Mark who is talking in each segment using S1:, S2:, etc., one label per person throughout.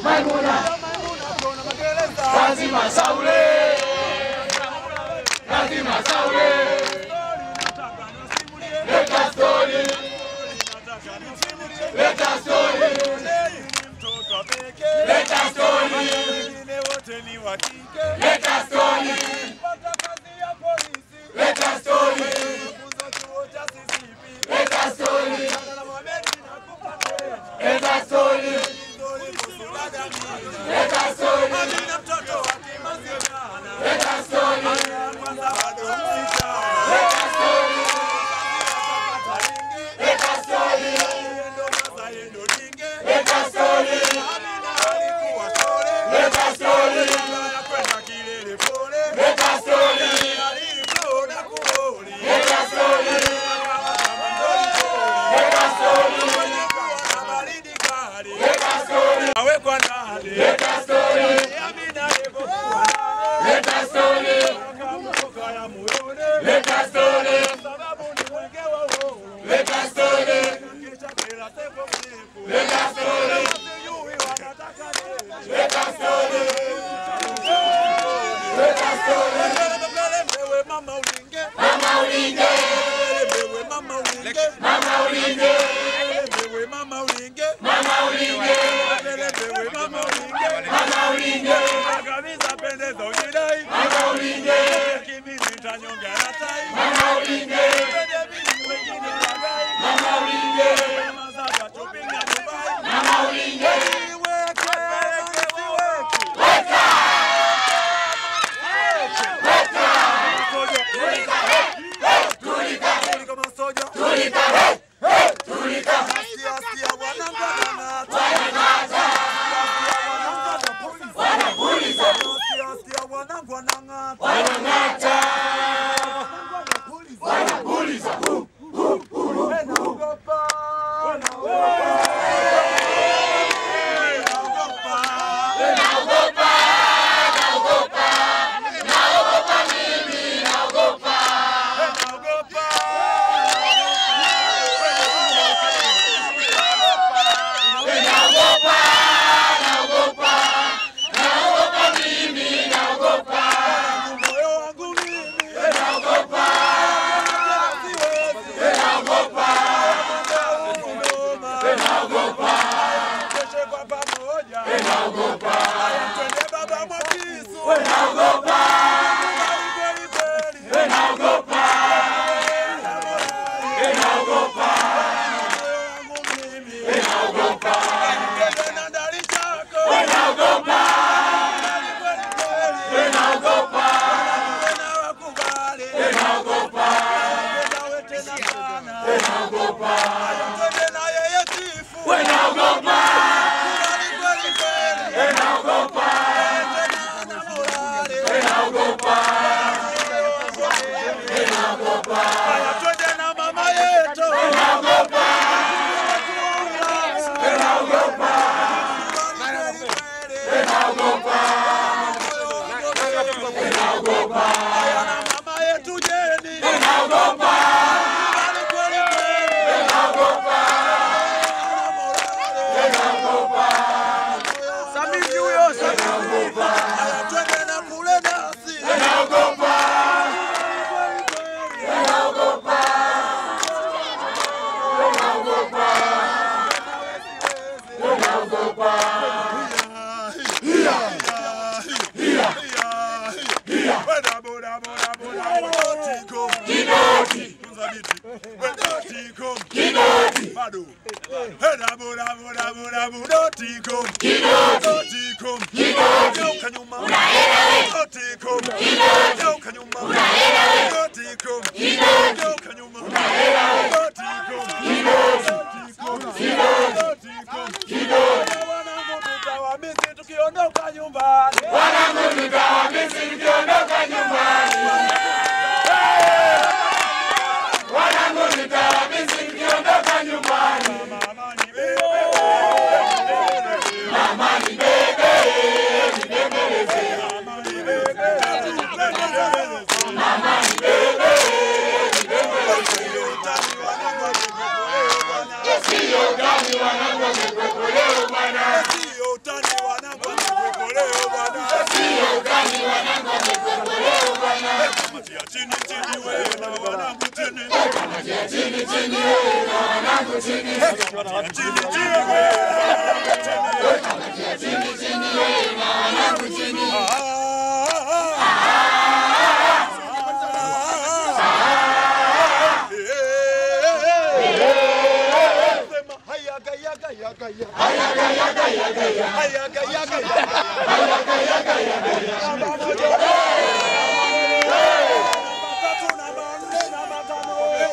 S1: Maimuna lazima Saule Let us story Kamati ya chini chini we na wanangu chini.
S2: Kamati ya chini chini we na wanangu chini.
S1: Kamati ya chini chini we na wanangu chini.
S2: Kamati ya chini chini we na wanangu chini.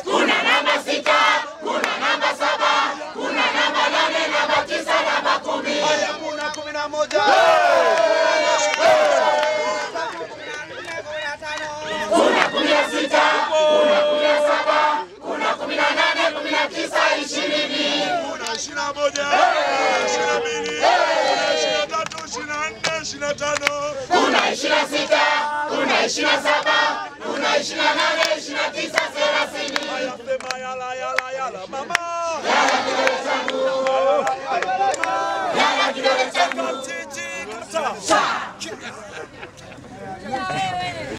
S2: Kuna namba 6, kuna namba 7, kuna namba 8, namba 9, namba 10.
S1: Haya kuna 11.
S2: Kuna 16, kuna 17, kuna 18, 19, 20.
S1: Kuna 21, 22, 23, 24, 25.
S2: Kuna 26, kuna 27, kuna 28, 29, 30.
S1: Haya sema yala yala yala mama.
S2: Yala kidole changu. Yala kidole changu.
S1: Chichi kata.
S2: Cha.